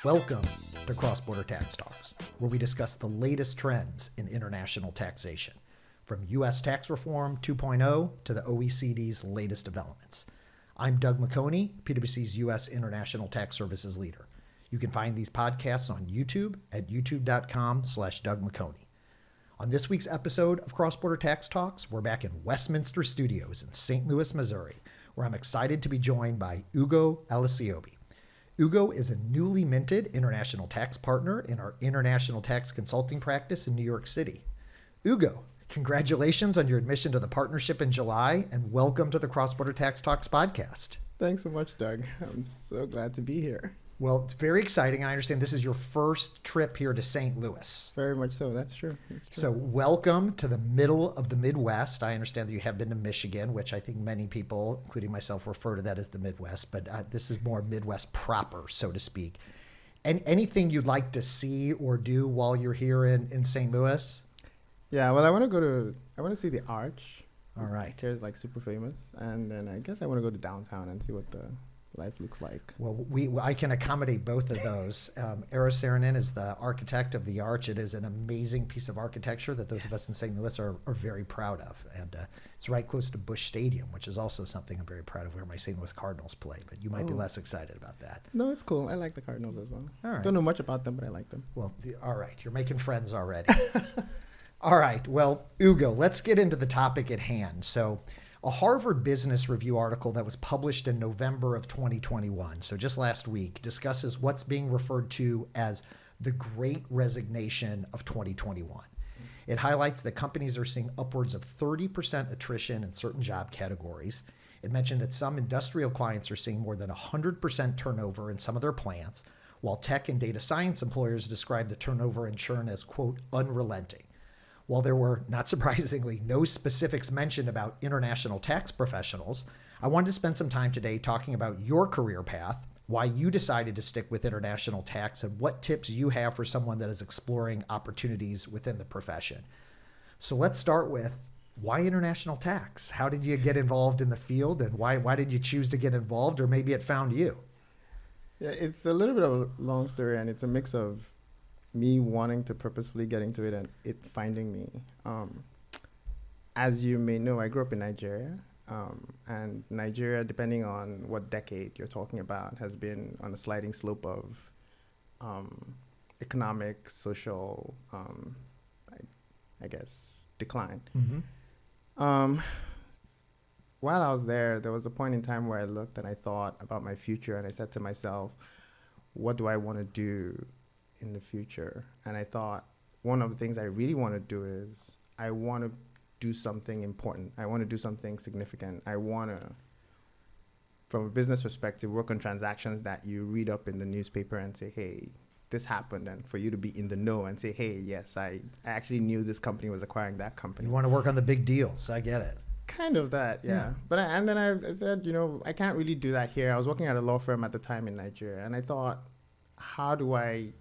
Welcome to Cross-Border Tax Talks, where we discuss the latest trends in international taxation, from U.S. tax reform 2.0 to the OECD's latest developments. I'm Doug McHoney, PwC's U.S. International Tax Services Leader. You can find these podcasts on YouTube at youtube.com/Doug McHoney. On this week's episode of Cross-Border Tax Talks, we're back in Westminster Studios in St. Louis, Missouri, where I'm excited to be joined by Ugo Alisiobi. Ugo is a newly minted international tax partner in our international tax consulting practice in New York City. Ugo, congratulations on your admission to the partnership in July, and welcome to the Cross-Border Tax Talks podcast. Thanks so much, Doug. I'm so glad to be here. Well, it's very exciting. I understand this is your first trip here to St. Louis. Very much so. That's true. So welcome to the middle of the Midwest. I understand that you have been to Michigan, which I think many people, including myself, refer to that as the Midwest, but this is more Midwest proper, so to speak. And anything you'd like to see or do while you're here in St. Louis? Yeah, well, I want to see the Arch. All right. Here is like super famous. And then I guess I want to go to downtown and see what the life looks like. Well, I can accommodate both of those. Eros Saarinen is the architect of the Arch. It is an amazing piece of architecture that those of us in St. Louis are very proud of. And it's right close to Busch Stadium, which is also something I'm very proud of, where my St. Louis Cardinals play. But you might be less excited about that. No, it's cool. I like the Cardinals as well. All right. Don't know much about them, but I like them. Well, all right. You're making friends already. All right. Well, Ugo, let's get into the topic at hand. So a Harvard Business Review article that was published in November of 2021, so just last week, discusses what's being referred to as the Great Resignation of 2021. It highlights that companies are seeing upwards of 30% attrition in certain job categories. It mentioned that some industrial clients are seeing more than 100% turnover in some of their plants, while tech and data science employers describe the turnover and churn as, quote, unrelenting. While there were, not surprisingly, no specifics mentioned about international tax professionals, I wanted to spend some time today talking about your career path, why you decided to stick with international tax, and what tips you have for someone that is exploring opportunities within the profession. So let's start with, why international tax? How did you get involved in the field, and why did you choose to get involved, or maybe it found you? Yeah, it's a little bit of a long story, and it's a mix of me wanting to purposefully get into it and it finding me. As you may know, I grew up in Nigeria, and Nigeria, depending on what decade you're talking about, has been on a sliding slope of economic, social, I guess, decline. Mm-hmm. While I was there was a point in time where I looked and I thought about my future, and I said to myself, what do I want to do in the future? And I thought one of the things I really want to do is I want to do something important. I want to do something significant. I want to, from a business perspective, work on transactions that you read up in the newspaper and say, hey, this happened, and for you to be in the know and say, hey, yes, I actually knew this company was acquiring that company. You want to work on the big deals. I get it. Kind of that, yeah. But and then I said, I can't really do that here. I was working at a law firm at the time in Nigeria, and I thought, how do I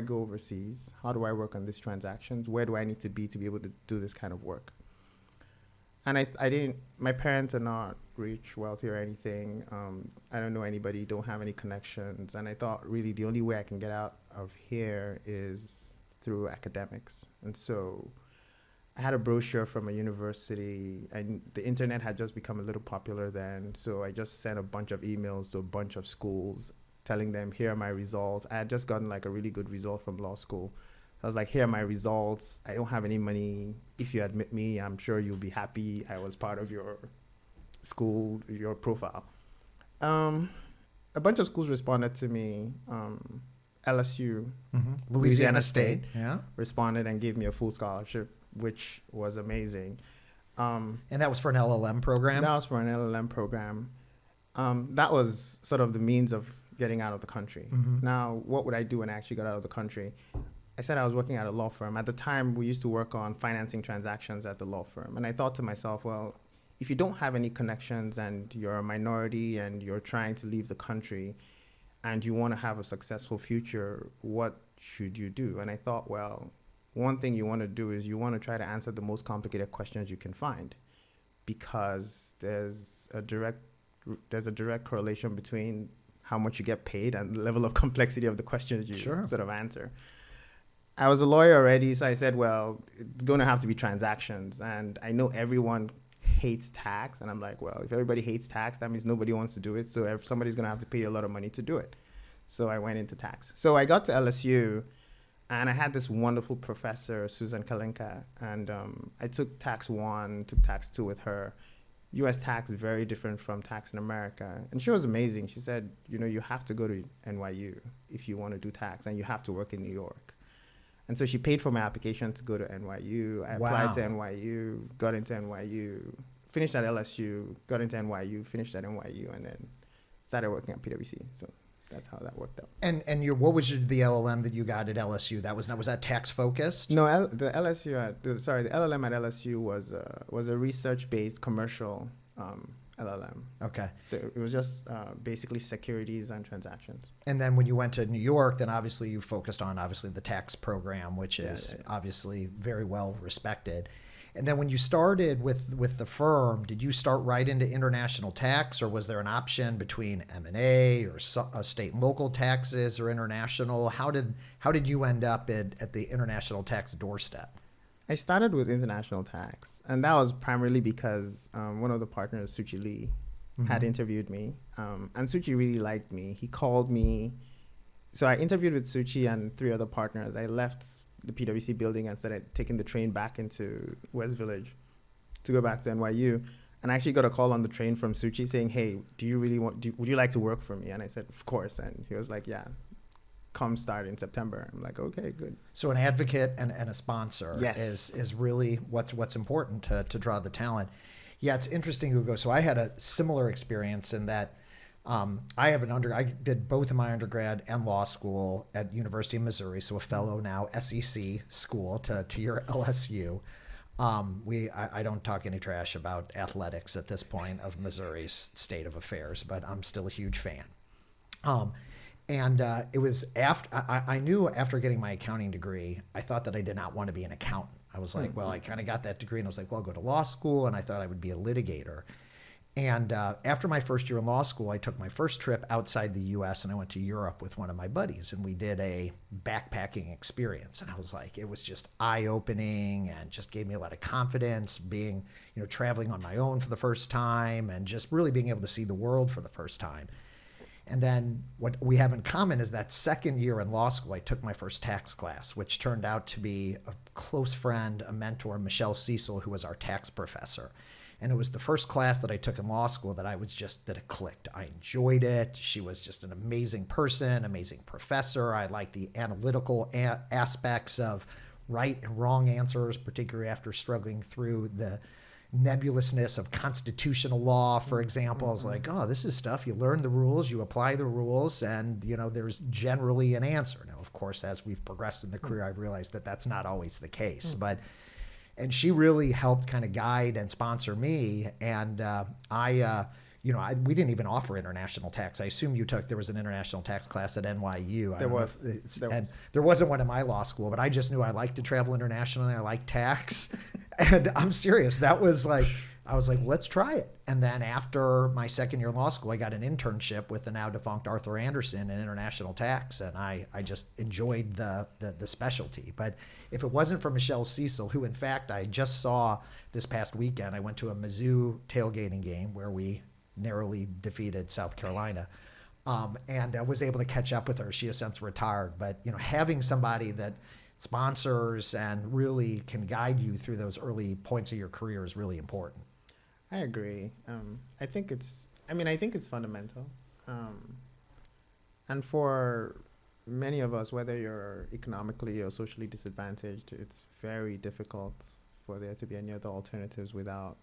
go overseas? How do I work on these transactions? Where do I need to be able to do this kind of work? And I didn't, my parents are not rich, wealthy or anything. I don't know anybody, don't have any connections. And I thought really the only way I can get out of here is through academics. And so I had a brochure from a university, and the internet had just become a little popular then. So I just sent a bunch of emails to a bunch of schools telling them, here are my results. I had just gotten like a really good result from law school. I was like, here are my results. I don't have any money. If you admit me, I'm sure you'll be happy. I was part of your school, your profile. A bunch of schools responded to me. LSU, Louisiana State, responded and gave me a full scholarship, which was amazing. And that was for an LLM program? That was for an LLM program. That was sort of the means of getting out of the country. Mm-hmm. Now, what would I do when I actually got out of the country? I said I was working at a law firm. At the time, we used to work on financing transactions at the law firm. And I thought to myself, well, if you don't have any connections and you're a minority and you're trying to leave the country and you want to have a successful future, what should you do? And I thought, well, one thing you want to do is you want to try to answer the most complicated questions you can find, because there's a direct correlation between how much you get paid and the level of complexity of the questions you Sure. sort of answer. I was a lawyer already, so I said, well, it's going to have to be transactions. And I know everyone hates tax. And I'm like, well, if everybody hates tax, that means nobody wants to do it. So if somebody's going to have to pay you a lot of money to do it. So I went into tax. So I got to LSU, and I had this wonderful professor, Susan Kalinka. And I took tax 1, took tax 2 with her. U.S. tax is very different from tax in America. And she was amazing. She said, you have to go to NYU if you want to do tax, and you have to work in New York. And so she paid for my application to go to NYU. I applied to NYU, got into NYU, finished at LSU, got into NYU, finished at NYU, and then started working at PwC. So that's how that worked out. And what was the LLM that you got at LSU? Was that tax focused? No, the LLM at LSU was a research-based commercial LLM. Okay. So it was just basically securities and transactions. And then when you went to New York, then obviously you focused on the tax program, which is obviously very well respected. And then when you started with the firm, did you start right into international tax, or was there an option between M&A or state and local taxes or international? How did you end up at the international tax doorstep? I started with international tax, and that was primarily because one of the partners, Suchi Lee, had interviewed me, and Suchi really liked me. He called me. So I interviewed with Suchi and 3 other partners. I left the PwC building and started taking the train back into West Village to go back to NYU. And I actually got a call on the train from Suchi saying, hey, would you like to work for me? And I said, of course. And he was like, yeah, come start in September. I'm like, okay, good. So an advocate and a sponsor Yes. is really what's important to draw the talent. Yeah, it's interesting, Ugo. So I had a similar experience in that I did both of my undergrad and law school at University of Missouri, so a fellow now SEC school to your LSU. I don't talk any trash about athletics at this point of Missouri's state of affairs, but I'm still a huge fan. And it was after I knew after getting my accounting degree, I thought that I did not want to be an accountant. I was like, well, I kind of got that degree, and I was like, well, I'll go to law school, and I thought I would be a litigator. And after my first year in law school, I took my first trip outside the U.S. and I went to Europe with one of my buddies, and we did a backpacking experience. And I was like, it was just eye-opening and just gave me a lot of confidence being, traveling on my own for the first time and just really being able to see the world for the first time. And then what we have in common is that second year in law school, I took my first tax class, which turned out to be a close friend, a mentor, Michelle Cecil, who was our tax professor. And it was the first class that I took in law school that it clicked. I enjoyed it. She was just an amazing person, amazing professor. I liked the analytical aspects of right and wrong answers, particularly after struggling through the nebulousness of constitutional law, for example. I was like, oh, this is stuff. You learn the rules, you apply the rules, and there's generally an answer. Now, of course, as we've progressed in the career, I've realized that that's not always the case. And she really helped kind of guide and sponsor me. And we didn't even offer international tax. I assume there was an international tax class at NYU. There wasn't one in my law school, but I just knew I liked to travel internationally. I like tax. And I'm serious. I was like, let's try it. And then after my second year in law school, I got an internship with the now defunct Arthur Andersen in international tax. And I just enjoyed the specialty. But if it wasn't for Michelle Cecil, who in fact I just saw this past weekend, I went to a Mizzou tailgating game where we narrowly defeated South Carolina. And I was able to catch up with her. She has since retired. But, having somebody that sponsors and really can guide you through those early points of your career is really important. I agree. I think it's fundamental. And for many of us, whether you're economically or socially disadvantaged, it's very difficult for there to be any other alternatives without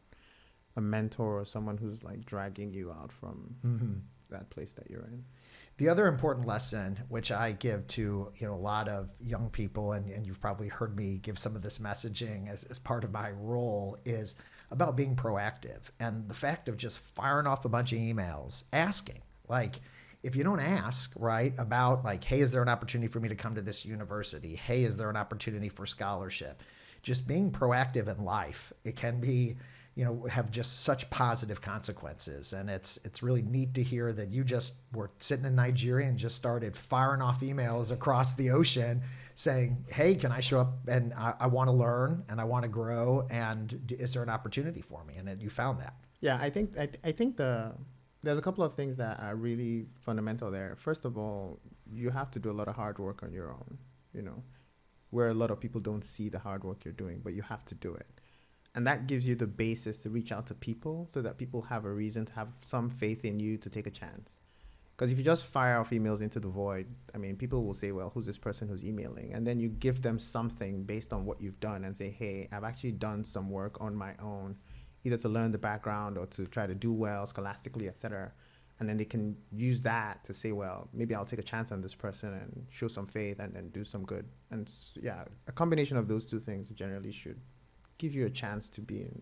a mentor or someone who's like dragging you out from that place that you're in. The other important lesson, which I give to a lot of young people, and you've probably heard me give some of this messaging as part of my role, is about being proactive. And the fact of just firing off a bunch of emails, asking, like, if you don't ask, right, about like, hey, is there an opportunity for me to come to this university? Hey, is there an opportunity for scholarship? Just being proactive in life. It can be have just such positive consequences. And it's really neat to hear that you just were sitting in Nigeria and just started firing off emails across the ocean saying, hey, can I show up, and I want to learn and I want to grow, and is there an opportunity for me? And then you found that. Yeah, I think there's a couple of things that are really fundamental there. First of all, you have to do a lot of hard work on your own, where a lot of people don't see the hard work you're doing, but you have to do it. And that gives you the basis to reach out to people so that people have a reason to have some faith in you to take a chance. Because if you just fire off emails into the void, people will say, well, who's this person who's emailing? And then you give them something based on what you've done and say, hey, I've actually done some work on my own, either to learn the background or to try to do well scholastically, etc. And then they can use that to say, well, maybe I'll take a chance on this person and show some faith and then do some good. And yeah, a combination of those two things generally should give you a chance to be in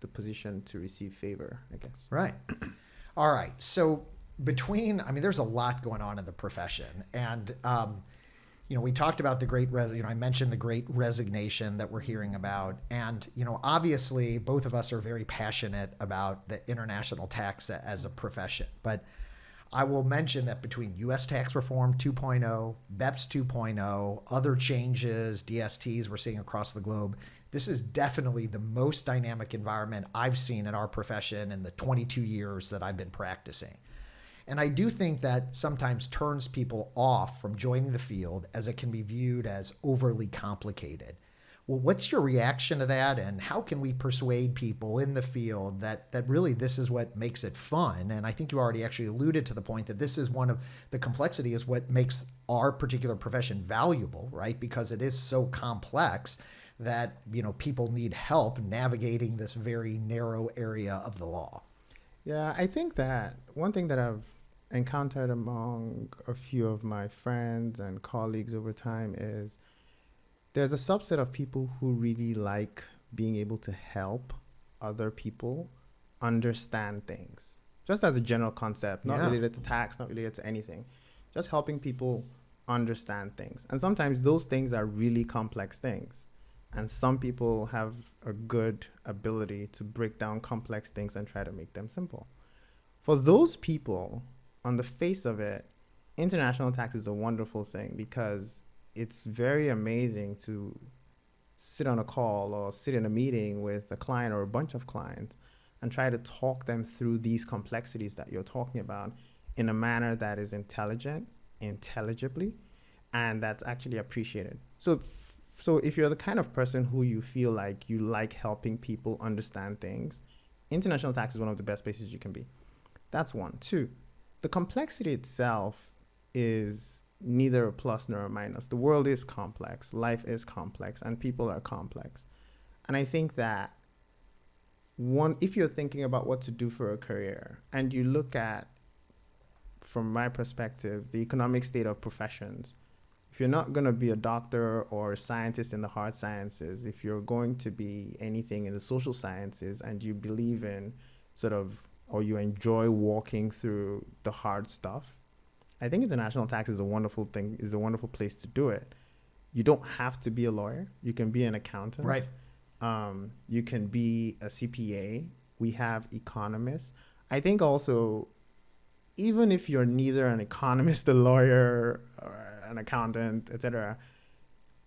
the position to receive favor, I guess. Right. All right. So there's a lot going on in the profession. And, we talked about I mentioned the great resignation that we're hearing about. And, obviously both of us are very passionate about the international tax as a profession. But I will mention that between U.S. tax reform 2.0, BEPS 2.0, other changes, DSTs we're seeing across the globe, this is definitely the most dynamic environment I've seen in our profession in the 22 years that I've been practicing. And I do think that sometimes turns people off from joining the field, as it can be viewed as overly complicated. Well, what's your reaction to that, and how can we persuade people in the field that really this is what makes it fun? And I think you already actually alluded to the point that this is one of the complexity is what makes our particular profession valuable, right? Because it is so complex that people need help navigating this very narrow area of the law. Yeah, I think that one thing that I've encountered among a few of my friends and colleagues over time is there's a subset of people who really like being able to help other people understand things. Just as a general concept, not related to tax, not related to anything. Just helping people understand things. And sometimes those things are really complex things. And some people have a good ability to break down complex things and try to make them simple. For those people, on the face of it, international tax is a wonderful thing because it's very amazing to sit on a call or sit in a meeting with a client or a bunch of clients and try to talk them through these complexities that you're talking about in a manner that is intelligent, intelligibly, and that's actually appreciated. So if you're the kind of person who you feel like you like helping people understand things, international tax is one of the best places you can be. That's one. Two, the complexity itself is neither a plus nor a minus. The world is complex, life is complex, and people are complex. And I think that if you're thinking about what to do for a career, and you look at, from my perspective, the economic state of professions, if you're not going to be a doctor or a scientist in the hard sciences, if you're going to be anything in the social sciences and you believe in or you enjoy walking through the hard stuff, I think international tax is a wonderful thing, is a wonderful place to do it. You don't have to be a lawyer. You can be an accountant. Right. You can be a CPA. We have economists. I think also, even if you're neither an economist, a lawyer, or an accountant, etc.,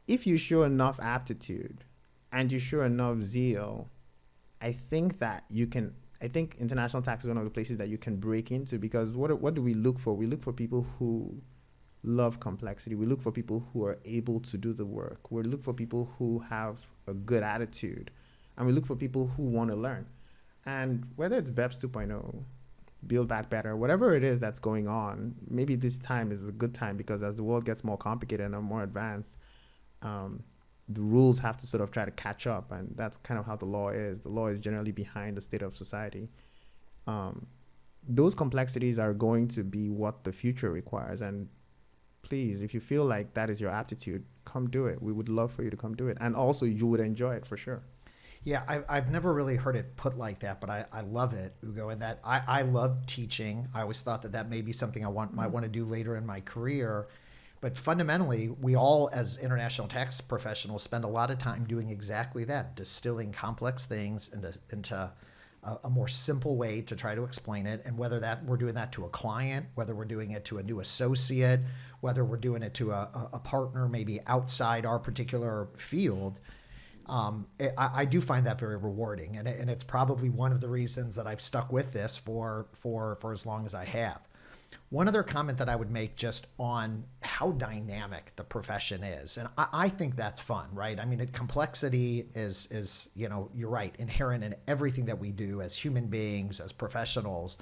if you show enough aptitude and you show enough zeal, I think international tax is one of the places that you can break into, because what do we look for? We look for people who love complexity. We look for people who are able to do the work. We look for people who have a good attitude, and we look for people who want to learn. And whether it's BEPS 2.0, Build Back Better, whatever it is that's going on, maybe this time is a good time, because as the world gets more complicated and more advanced, the rules have to sort of try to catch up, and that's kind of how the law is. The law is generally behind the state of society. Those complexities are going to be what the future requires, and please, if you feel like that is your aptitude, come do it. We would love for you to come do it, and also you would enjoy it for sure. Yeah, I've never really heard it put like that, but I love it, Ugo, and that I love teaching. I always thought that may be something I might want to do later in my career. But fundamentally, we all, as international tax professionals, spend a lot of time doing exactly that, distilling complex things into a more simple way to try to explain it. And whether that we're doing that to a client, whether we're doing it to a new associate, whether we're doing it to a partner maybe outside our particular field, I do find that very rewarding. And it's probably one of the reasons that I've stuck with this for as long as I have. One other comment that I would make just on how dynamic the profession is, and I think that's fun, right? I mean, complexity is you're right, inherent in everything that we do as human beings, as professionals.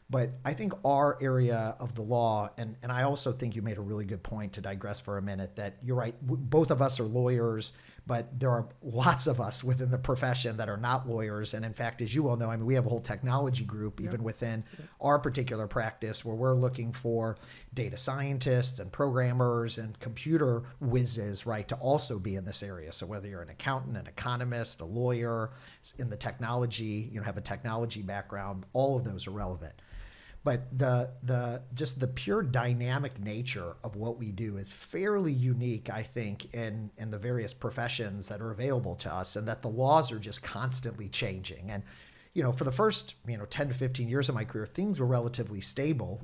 But I think our area of the law, and I also think you made a really good point, to digress for a minute, that you're right, both of us are lawyers, but there are lots of us within the profession that are not lawyers. And in fact, as you well know, I mean, we have a whole technology group even within our particular practice where we're looking for data scientists and programmers and computer whizzes, right, to also be in this area. So whether you're an accountant, an economist, a lawyer, in the technology, have a technology background, all of those are relevant. But just the pure dynamic nature of what we do is fairly unique, I think, in the various professions that are available to us, and that the laws are just constantly changing. And for the first 10 to 15 years of my career, things were relatively stable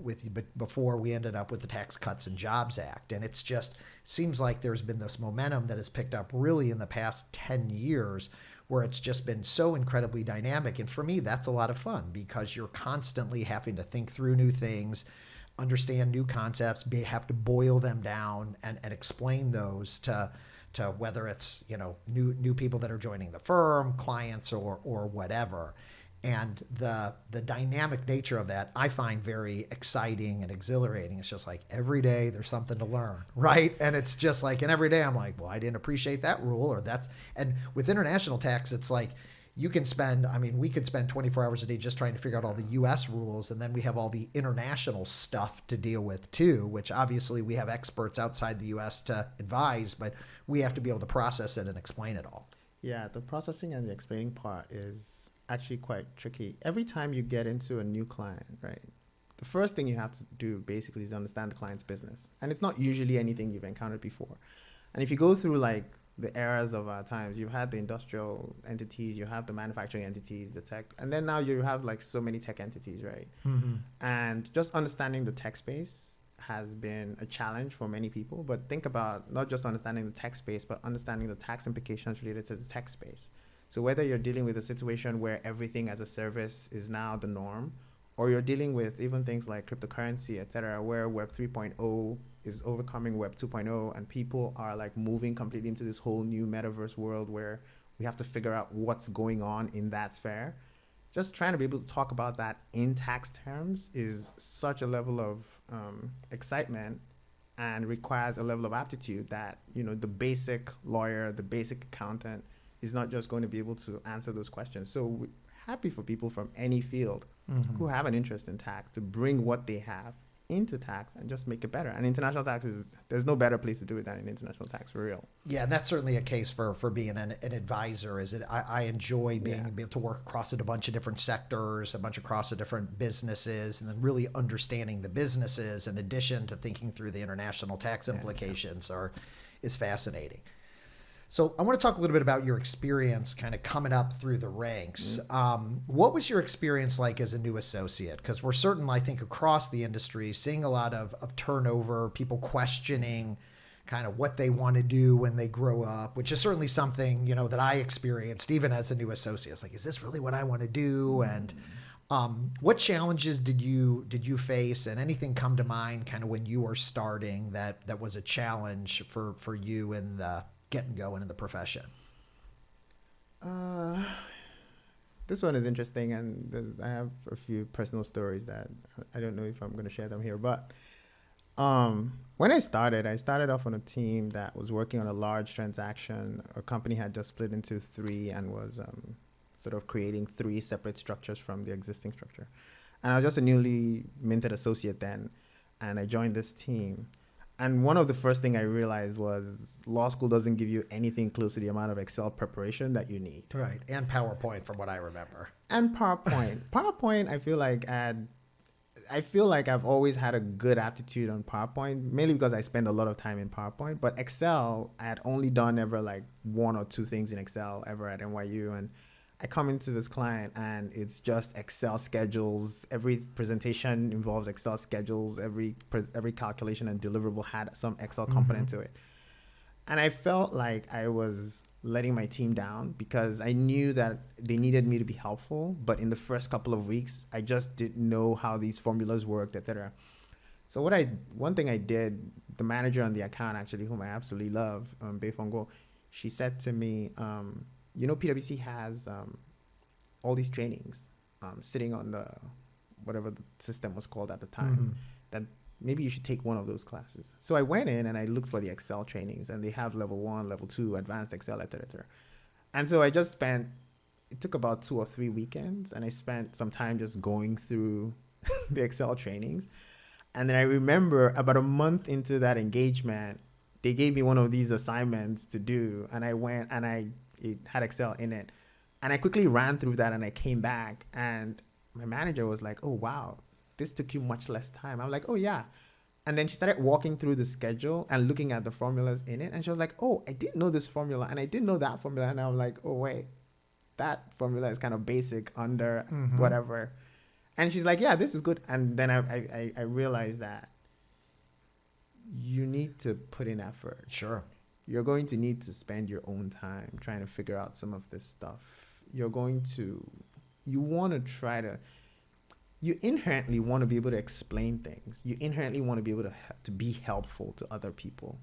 before we ended up with the Tax Cuts and Jobs Act. And it's just seems like there's been this momentum that has picked up really in the past 10 years, where it's just been so incredibly dynamic. And for me, that's a lot of fun because you're constantly having to think through new things, understand new concepts, have to boil them down and explain those to whether it's, new people that are joining the firm, clients or whatever. And the dynamic nature of that, I find very exciting and exhilarating. It's just like every day there's something to learn, right? And it's just like, and every day I'm like, well, I didn't appreciate that rule and with international tax, it's like we could spend 24 hours a day just trying to figure out all the US rules. And then we have all the international stuff to deal with too, which obviously we have experts outside the US to advise, but we have to be able to process it and explain it all. Yeah, the processing and the explaining part is actually quite tricky. Every time you get into a new client, right, the first thing you have to do basically is understand the client's business. And it's not usually anything you've encountered before. And if you go through like the eras of our times, you've had the industrial entities, you have the manufacturing entities, the tech, and then now you have like so many tech entities, right? Mm-hmm. And just understanding the tech space has been a challenge for many people. But think about not just understanding the tech space, but understanding the tax implications related to the tech space. So whether you're dealing with a situation where everything as a service is now the norm, or you're dealing with even things like cryptocurrency, et cetera, where Web 3.0 is overcoming Web 2.0 and people are like moving completely into this whole new metaverse world where we have to figure out what's going on in that sphere. Just trying to be able to talk about that in tax terms is such a level of excitement and requires a level of aptitude that, the basic lawyer, the basic accountant is not just going to be able to answer those questions. So we're happy for people from any field who have an interest in tax to bring what they have into tax and just make it better. And international tax there's no better place to do it than in international tax, for real. Yeah, and that's certainly a case for being an advisor. I enjoy being able to work across a bunch of different sectors, across different businesses, and then really understanding the businesses in addition to thinking through the international tax implications is fascinating. So I want to talk a little bit about your experience kind of coming up through the ranks. What was your experience like as a new associate? Because we're certainly, I think, across the industry, seeing a lot of turnover, people questioning kind of what they want to do when they grow up, which is certainly something, that I experienced even as a new associate. It's like, is this really what I want to do? And what challenges did you face, and anything come to mind kind of when you were starting that was a challenge for you in the getting going in the profession? This one is interesting, and I have a few personal stories that I don't know if I'm going to share them here. But when I started off on a team that was working on a large transaction. A company had just split into three and was sort of creating three separate structures from the existing structure. And I was just a newly minted associate then, and I joined this team. And one of the first thing I realized was law school doesn't give you anything close to the amount of Excel preparation that you need. Right. And PowerPoint, from what I remember. And PowerPoint. PowerPoint, I feel like I feel like I've always had a good aptitude on PowerPoint, mainly because I spend a lot of time in PowerPoint. But Excel, I had only done ever like one or two things in Excel ever at NYU. And I come into this client and it's just Excel schedules. Every presentation involves Excel schedules. Every calculation and deliverable had some Excel component to it. And I felt like I was letting my team down because I knew that they needed me to be helpful. But in the first couple of weeks, I just didn't know how these formulas worked, etc. So one thing I did, the manager on the account, actually, whom I absolutely love, Beifongo, she said to me, PwC has all these trainings sitting on the whatever the system was called at the time, that maybe you should take one of those classes. So I went in and I looked for the Excel trainings, and they have level 1, level 2, advanced Excel, etc. And so I just it took about 2 or 3 weekends, and I spent some time just going through the Excel trainings. And then I remember about a month into that engagement, they gave me one of these assignments to do, and I went and it had Excel in it. And I quickly ran through that, and I came back, and my manager was like, "Oh, wow, this took you much less time." I'm like, "Oh, yeah." And then she started walking through the schedule and looking at the formulas in it. And she was like, "Oh, I didn't know this formula, and I didn't know that formula." And I'm like, "Oh, wait, that formula is kind of basic under whatever." And she's like, "Yeah, this is good." And then I realized that you need to put in effort. Sure. You're going to need to spend your own time trying to figure out some of this stuff. You inherently want to be able to explain things. You inherently want to be able to be helpful to other people.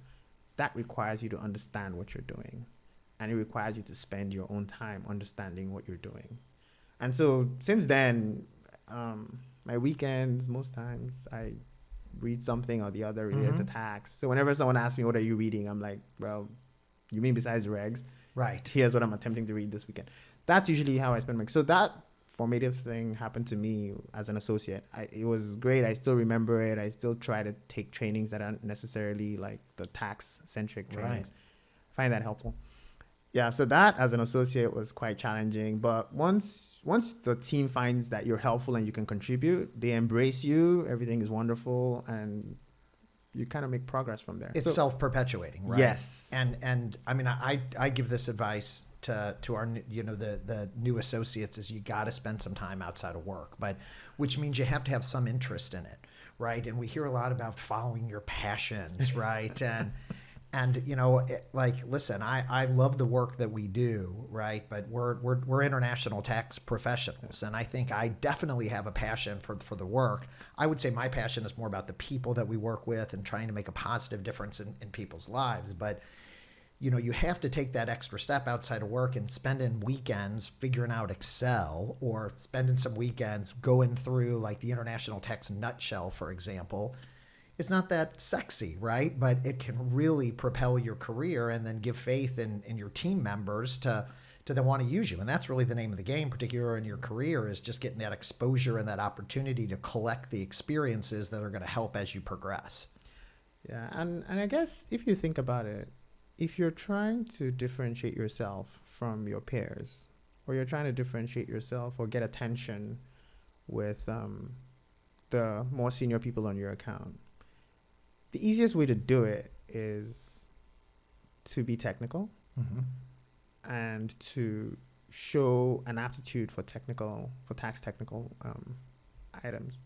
That requires you to understand what you're doing. And it requires you to spend your own time understanding what you're doing. And so since then, my weekends, most times, I read something or the other related to tax. So whenever someone asks me, "What are you reading?" I'm like, "Well, you mean besides regs? Right. Here's what I'm attempting to read this weekend." That's usually how I spend my... So that formative thing happened to me as an associate. It was great. I still remember it. I still try to take trainings that aren't necessarily like the tax-centric trainings. Right. Find that helpful. Yeah, so that as an associate was quite challenging. But once the team finds that you're helpful and you can contribute, they embrace you, everything is wonderful, and you kind of make progress from there. It's self-perpetuating, right? Yes. And I mean, I give this advice to our, the new associates, is you got to spend some time outside of work, which means you have to have some interest in it, right? And we hear a lot about following your passions, right? And listen, I love the work that we do, right? But we're international tax professionals, and I think I definitely have a passion for the work. I would say my passion is more about the people that we work with and trying to make a positive difference in people's lives. But you have to take that extra step outside of work and spending weekends figuring out Excel, or spending some weekends going through like the international tax nutshell, for example. It's not that sexy, right? But it can really propel your career and then give faith in your team members to then want to use you. And that's really the name of the game, particularly in your career, is just getting that exposure and that opportunity to collect the experiences that are going to help as you progress. Yeah, and I guess if you think about it, if you're trying to differentiate yourself from your peers, or you're trying to differentiate yourself or get attention with the more senior people on your account, the easiest way to do it is to be technical and to show an aptitude for tax technical items.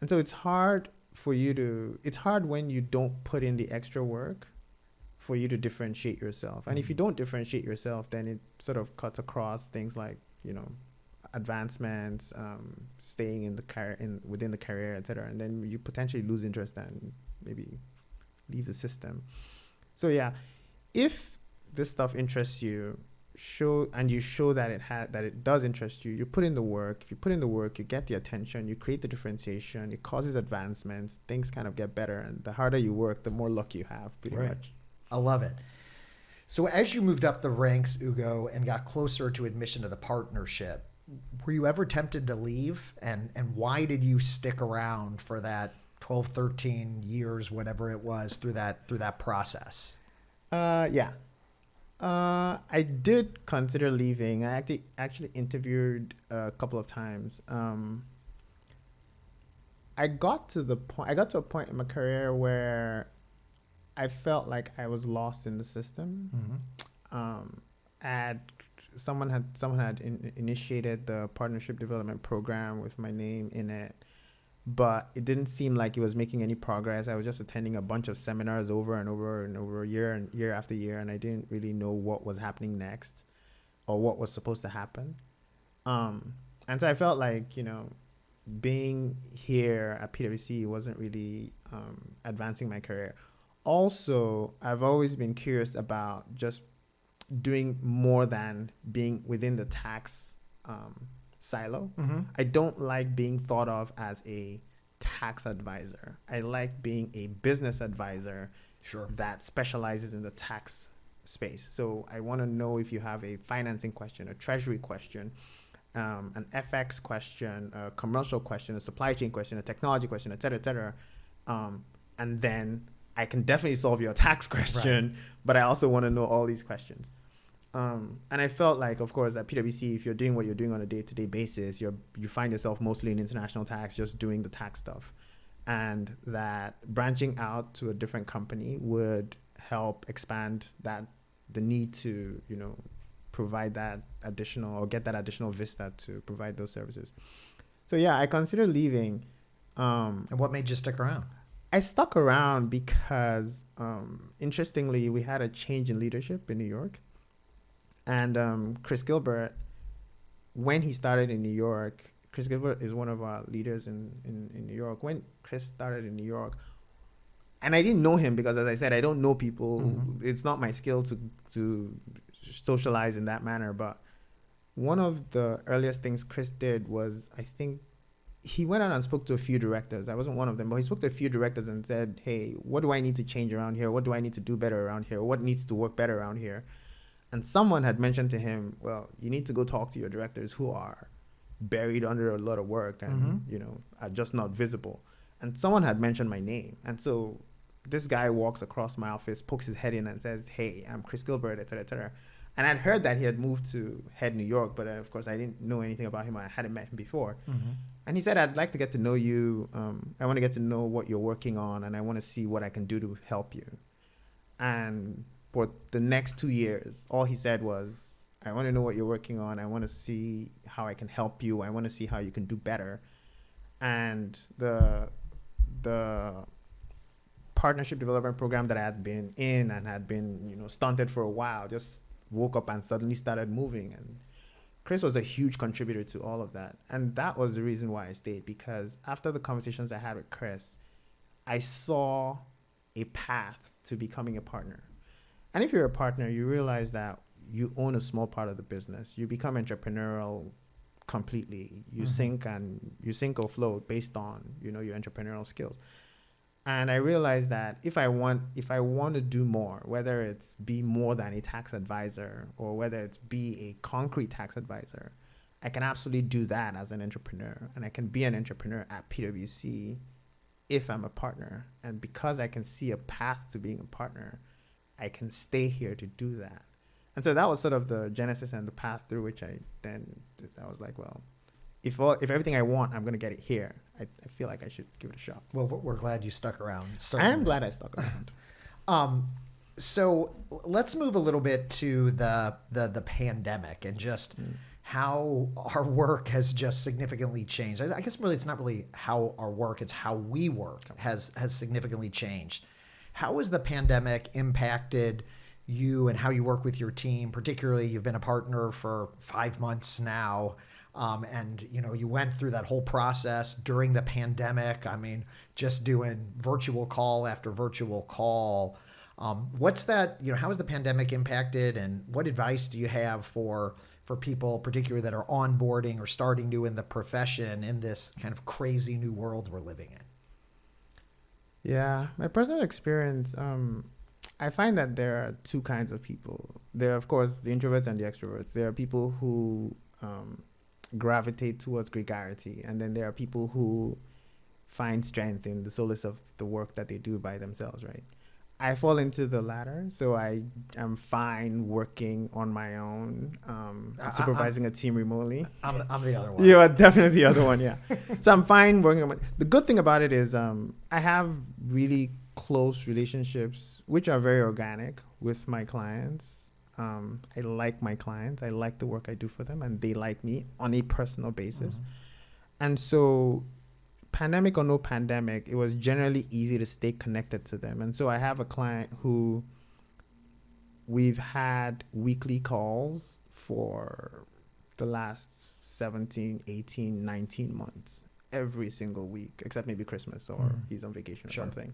And so it's hard when you don't put in the extra work for you to differentiate yourself. And if you don't differentiate yourself, then it sort of cuts across things like, advancements, staying within the career, etc. And then you potentially lose interest and maybe leave the system. So yeah, if this stuff interests you, show that it does interest you. You put in the work. If you put in the work, you get the attention, you create the differentiation, it causes advancements, things kind of get better. And the harder you work, the more luck you have, pretty much. I love it. So as you moved up the ranks, Ugo, and got closer to admission to the partnership, were you ever tempted to leave? And why did you stick around for that 12, 13 years, whatever it was, through that process? Yeah. I did consider leaving. I actually interviewed a couple of times. I got to a point in my career where I felt like I was lost in the system. And someone had initiated the partnership development program with my name in it, but it didn't seem like it was making any progress. I was just attending a bunch of seminars over and over and over, year after year, and I didn't really know what was happening next or what was supposed to happen. And so I felt like, being here at PwC wasn't really advancing my career. Also, I've always been curious about just doing more than being within the tax silo. I don't like being thought of as a tax advisor. I like being a business advisor that specializes in the tax space. So I want to know if you have a financing question, a treasury question, an FX question, a commercial question, a supply chain question, a technology question, et cetera, and then I can definitely solve your tax question, but I also want to know all these questions. And I felt like, of course, at PwC, if you're doing what you're doing on a day-to-day basis, you find yourself mostly in international tax, just doing the tax stuff. And that branching out to a different company would help expand the need to, provide that additional or get that additional vista to provide those services. So yeah, I considered leaving. And what made you stick around? I stuck around because, interestingly, we had a change in leadership in New York. And Chris Gilbert, when he started in New York, Chris Gilbert is one of our leaders in New York. When Chris started in New York, and I didn't know him because, as I said, I don't know people. It's not my skill to socialize in that manner. But one of the earliest things Chris did was, I think, he went out and spoke to a few directors. I wasn't one of them, but he spoke to a few directors and said, hey, what do I need to change around here? What do I need to do better around here? What needs to work better around here? And someone had mentioned to him, well, you need to go talk to your directors who are buried under a lot of work and, are just not visible. And someone had mentioned my name. And so this guy walks across my office, pokes his head in and says, hey, I'm Chris Gilbert, et cetera, et cetera. And I'd heard that he had moved to head New York, but of course I didn't know anything about him. I hadn't met him before. And he said, I'd like to get to know you. I want to get to know what you're working on, and I want to see what I can do to help you. And for the next 2 years, all he said was, I want to know what you're working on. I want to see how I can help you. I want to see how you can do better. And the partnership development program that I had been in and had been, stunted for a while, just woke up and suddenly started moving. And Chris was a huge contributor to all of that. And that was the reason why I stayed, because after the conversations I had with Chris, I saw a path to becoming a partner. And if you're a partner, you realize that you own a small part of the business. You become entrepreneurial completely. You sink or float based on, your entrepreneurial skills. And I realized that if I want to do more, whether it's be more than a tax advisor or whether it's be a concrete tax advisor, I can absolutely do that as an entrepreneur. And I can be an entrepreneur at PwC if I'm a partner. And because I can see a path to being a partner, I can stay here to do that. And so that was sort of the genesis and the path through which I was like, well, if everything I want, I'm going to get it here, I feel like I should give it a shot. Well, we're glad you stuck around. Certainly. I am glad I stuck around. So let's move a little bit to the pandemic and just how our work has just significantly changed. I guess really it's not really how our work, it's how we work has significantly changed. How has the pandemic impacted you and how you work with your team? Particularly, you've been a partner for 5 months now. And you went through that whole process during the pandemic. I mean, just doing virtual call after virtual call. What's that, how has the pandemic impacted, and what advice do you have for people, particularly that are onboarding or starting new in the profession in this kind of crazy new world we're living in? Yeah, my personal experience, I find that there are two kinds of people. There are, of course, the introverts and the extroverts. There are people who gravitate towards gregarity, and then there are people who find strength in the solace of the work that they do by themselves, right? I fall into the latter, so I am fine working on my own, supervising a team remotely. I'm the other one. You are definitely the other one, yeah. So I'm fine working on my. The good thing about it is I have really close relationships, which are very organic with my clients. I like my clients. I like the work I do for them, and they like me on a personal basis. Mm-hmm. And so pandemic or no pandemic, it was generally easy to stay connected to them. And so I have a client who we've had weekly calls for the last 17, 18, 19 months, every single week, except maybe Christmas or he's on vacation or something.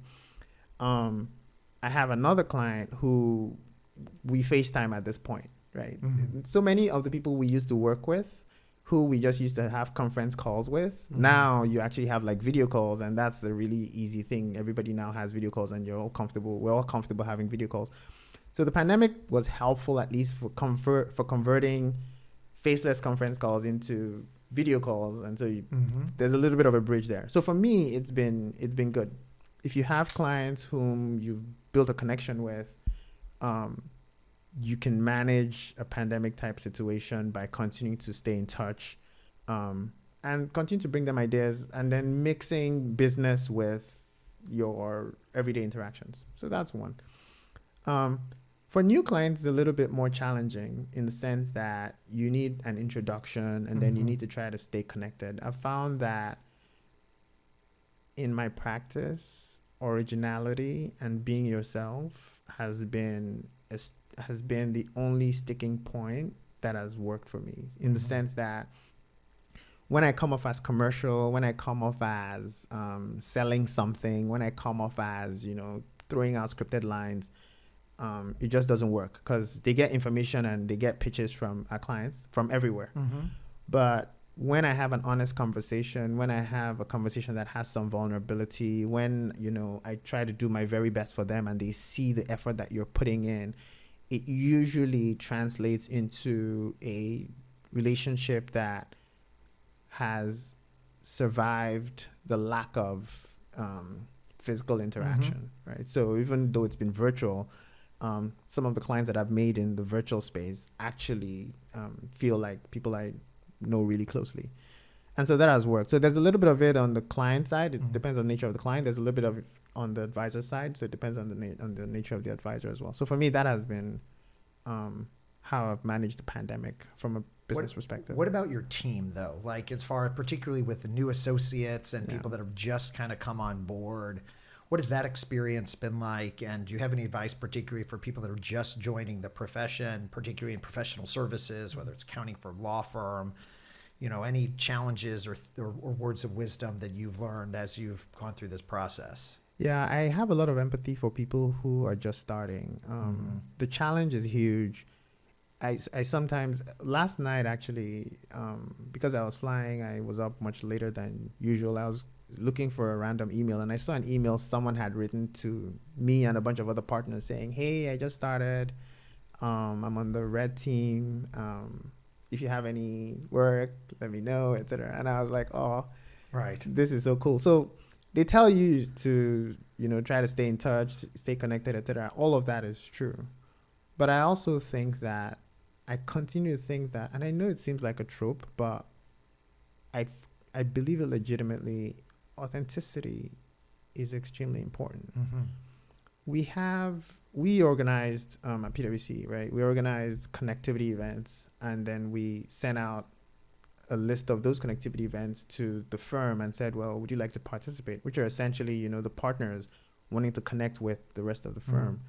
I have another client who we FaceTime at this point, right? Mm-hmm. So many of the people we used to work with, who we just used to have conference calls with. Mm-hmm. Now you actually have like video calls, and that's a really easy thing. Everybody now has video calls, and you're all comfortable. We're all comfortable having video calls. So the pandemic was helpful, at least for converting faceless conference calls into video calls, and so there's a little bit of a bridge there. So for me, it's been good. If you have clients whom you've built a connection with, you can manage a pandemic type situation by continuing to stay in touch, and continue to bring them ideas, and then mixing business with your everyday interactions. So that's one. For new clients, it's a little bit more challenging in the sense that you need an introduction, and then you need to try to stay connected. I've found that in my practice, originality and being yourself has been the only sticking point that has worked for me, in the sense that when I come off as commercial, when I come off as selling something, when I come off as, throwing out scripted lines, it just doesn't work, because they get information and they get pitches from our clients from everywhere. But when I have an honest conversation, when I have a conversation that has some vulnerability, when, I try to do my very best for them and they see the effort that you're putting in, it usually translates into a relationship that has survived the lack of physical interaction, right? So even though it's been virtual, some of the clients that I've made in the virtual space actually feel like people I know really closely. And so that has worked. So there's a little bit of it on the client side. It depends on the nature of the client. There's a little bit of it on the advisor side. So it depends on the nature of the advisor as well. So for me, that has been how I've managed the pandemic from a business perspective. What about your team, though? Like, as far, particularly with the new associates and people that have just kind of come on board, what has that experience been like? And do you have any advice, particularly for people that are just joining the profession, particularly in professional services, whether it's accounting for a law firm, any challenges or words of wisdom that you've learned as you've gone through this process? Yeah, I have a lot of empathy for people who are just starting. The challenge is huge. I sometimes, last night actually, because I was flying, I was up much later than usual. I was looking for a random email, and I saw an email someone had written to me and a bunch of other partners saying, "Hey, I just started. I'm on the red team. If you have any work, let me know," etc. And I was like, "Oh, right, this is so cool." So they tell you to, try to stay in touch, stay connected, etc. All of that is true. But I also think that, I continue to think that, and I know it seems like a trope, but I believe it legitimately, authenticity is extremely important. We organized at PwC, right? We organized connectivity events, and then we sent out a list of those connectivity events to the firm and said, well, would you like to participate? Which are essentially, the partners wanting to connect with the rest of the firm.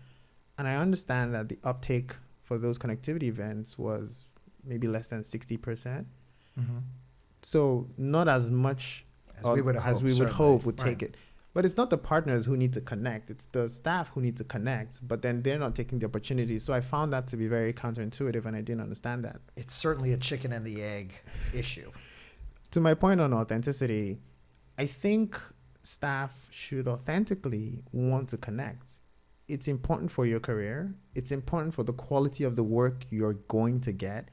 And I understand that the uptake for those connectivity events was maybe less than 60%. So not as much as we would hope would take it. But it's not the partners who need to connect. It's the staff who need to connect, but then they're not taking the opportunity. So I found that to be very counterintuitive, and I didn't understand that. It's certainly a chicken and the egg issue. To my point on authenticity, I think staff should authentically want to connect. It's important for your career. It's important for the quality of the work you're going to get.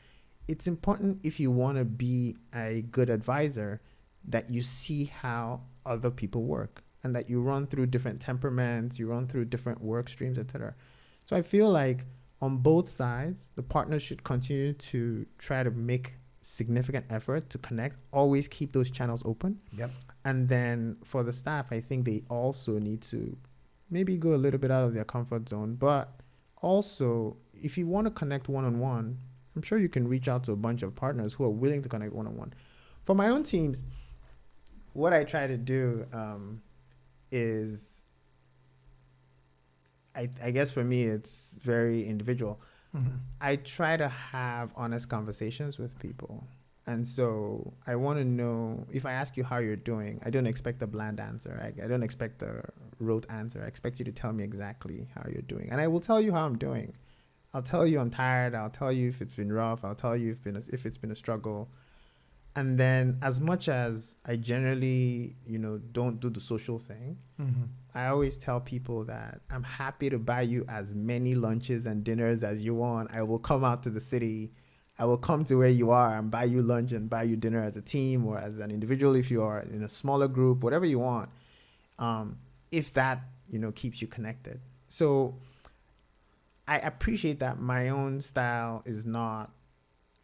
It's important if you want to be a good advisor that you see how other people work. and that you run through different temperaments, you run through different work streams, etc. So I feel like on both sides, the partners should continue to try to make significant effort to connect, always keep those channels open. Yep. And then for the staff, I think they also need to maybe go a little bit out of their comfort zone. But also, if you want to connect one-on-one, I'm sure you can reach out to a bunch of partners who are willing to connect one-on-one. For my own teams, what I try to do is, I guess for me, it's very individual. Mm-hmm. I try to have honest conversations with people. And so I want to know, if I ask you how you're doing, I don't expect a bland answer. I don't expect a rote answer. I expect you to tell me exactly how you're doing. And I will tell you how I'm doing. I'll tell you I'm tired. I'll tell you if it's been rough. I'll tell you if it's been a struggle. And then as much as I generally, don't do the social thing, Mm-hmm. I always tell people that I'm happy to buy you as many lunches and dinners as you want. I will come out to the city. I will come to where you are and buy you lunch and buy you dinner as a team or as an individual if you are in a smaller group, whatever you want. If that, keeps you connected. So I appreciate that my own style is not,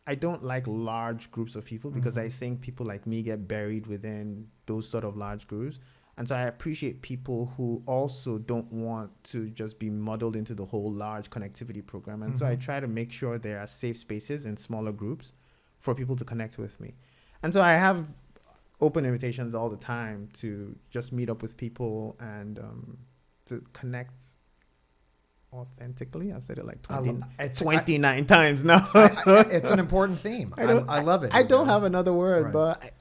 I don't like large groups of people because I think people like me get buried within those sort of large groups. And so I appreciate people who also don't want to just be muddled into the whole large connectivity program. And so I try to make sure there are safe spaces in smaller groups for people to connect with me. And so I have open invitations all the time to just meet up with people and to connect authentically. I've said it like 29 times now. It's an important theme. I love it. I don't have another word, Right. but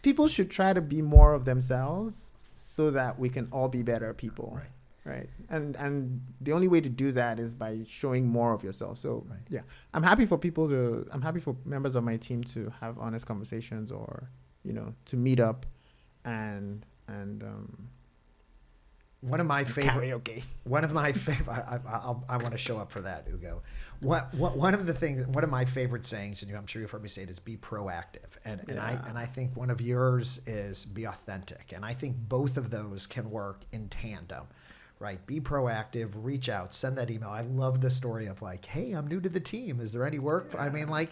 people should try to be more of themselves so that we can all be better people. Right. And the only way to do that is by showing more of yourself. So yeah, I'm happy for members of my team to have honest conversations or, to meet up and one of my favorite karaoke. One of my favorite. I want to show up for that, Ugo. One of my favorite sayings, and I'm sure you've heard me say it, is be proactive. And I think one of yours is be authentic. And I think both of those can work in tandem, right? Be proactive, reach out, send that email. I love the story of like, hey, I'm new to the team. Is there any work? I mean, like,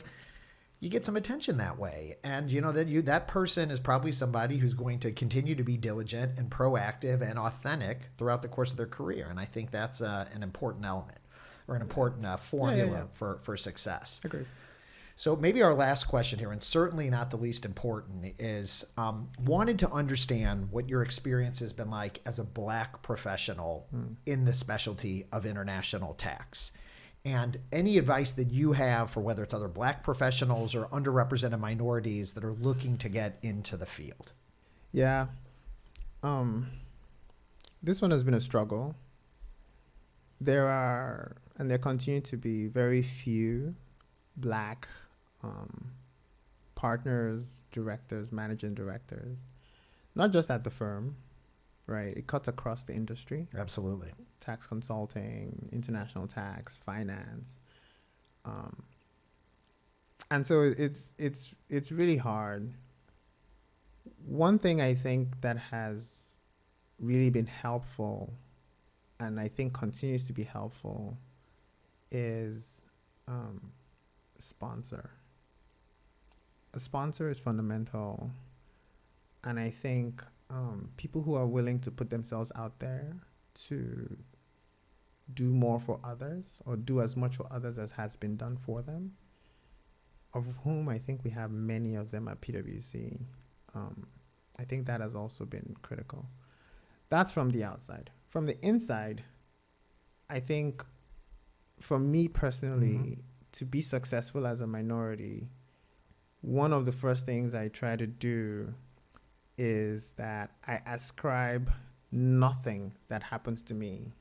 you get some attention that way. And that person is probably somebody who's going to continue to be diligent and proactive and authentic throughout the course of their career. And I think that's an important element or an important formula for success. Agreed. So maybe our last question here, and certainly not the least important, is wanted to understand what your experience has been like as a Black professional in the specialty of international tax. And any advice that you have for whether it's other Black professionals or underrepresented minorities that are looking to get into the field. Yeah. This one has been a struggle. There continue to be very few Black partners, directors, managing directors, not just at the firm, right? It cuts across the industry. Absolutely. Tax consulting, international tax, finance. And so it's really hard. One thing I think that has really been helpful and I think continues to be helpful is sponsor. A sponsor is fundamental. And I think people who are willing to put themselves out there to do more for others or do as much for others as has been done for them, of whom I think we have many of them at PwC. I think that has also been critical. That's from the outside. From the inside, I think for me personally, to be successful as a minority, one of the first things I try to do is that I ascribe nothing that happens to me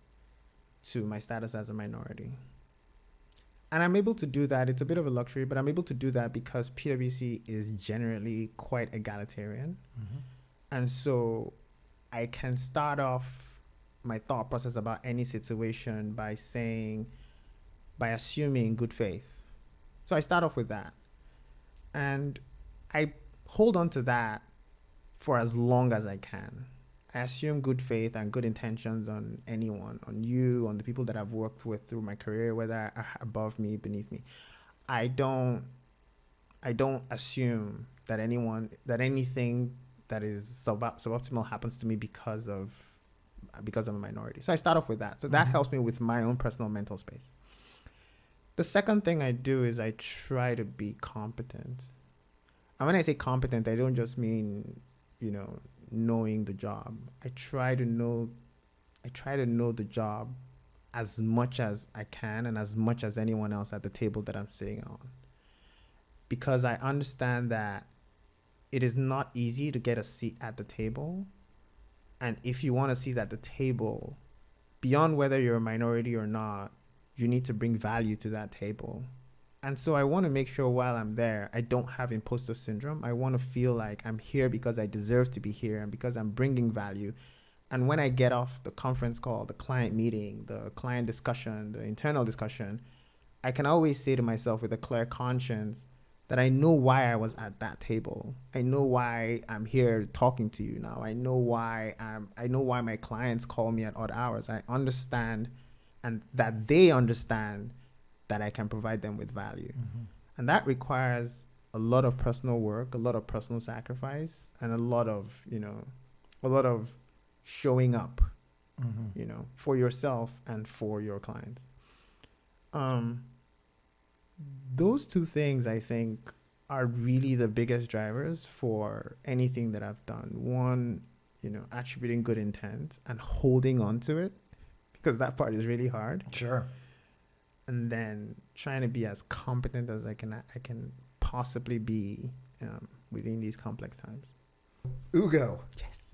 to my status as a minority. And I'm able to do that. It's a bit of a luxury, but I'm able to do that because PwC is generally quite egalitarian. And so I can start off my thought process about any situation by assuming good faith. So I start off with that. And I hold on to that for as long as I can. I assume good faith and good intentions on anyone, on you, on the people that I've worked with through my career, whether are above me, beneath me. I don't assume that anything that is suboptimal happens to me because I'm a minority. So I start off with that. So that helps me with my own personal mental space. The second thing I do is I try to be competent. And when I say competent, I don't just mean, knowing the job. I try to know the job as much as I can and as much as anyone else at the table that I'm sitting on. Because I understand that it is not easy to get a seat at the table. And if you want a seat at the table, beyond whether you're a minority or not, you need to bring value to that table. And so I want to make sure while I'm there, I don't have imposter syndrome. I want to feel like I'm here because I deserve to be here and because I'm bringing value. And when I get off the conference call, the client meeting, the client discussion, the internal discussion, I can always say to myself with a clear conscience that I know why I was at that table. I know why I'm here talking to you now. I know why my clients call me at odd hours. I understand, and that they understand that I can provide them with value. And that requires a lot of personal work, a lot of personal sacrifice, and a lot of showing up, for yourself and for your clients. Those two things, I think, are really the biggest drivers for anything that I've done. One, attributing good intent and holding on to it, because that part is really hard. Sure. And then trying to be as competent as I can possibly be within these complex times. Ugo. Yes.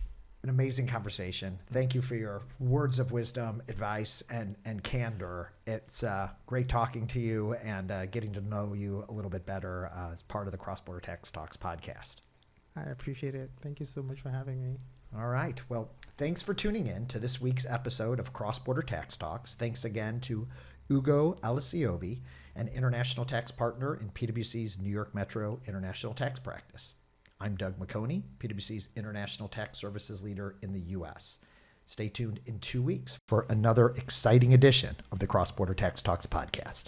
An amazing conversation. Thank you for your words of wisdom, advice, and candor. It's great talking to you and getting to know you a little bit better as part of the Cross-Border Tax Talks podcast. I appreciate it. Thank you so much for having me. All right. Well, thanks for tuning in to this week's episode of Cross-Border Tax Talks. Thanks again to Ugo Alisiobi, an international tax partner in PwC's New York Metro International Tax Practice. I'm Doug McHoney, PwC's International Tax Services Leader in the U.S. Stay tuned in 2 weeks for another exciting edition of the Cross-Border Tax Talks podcast.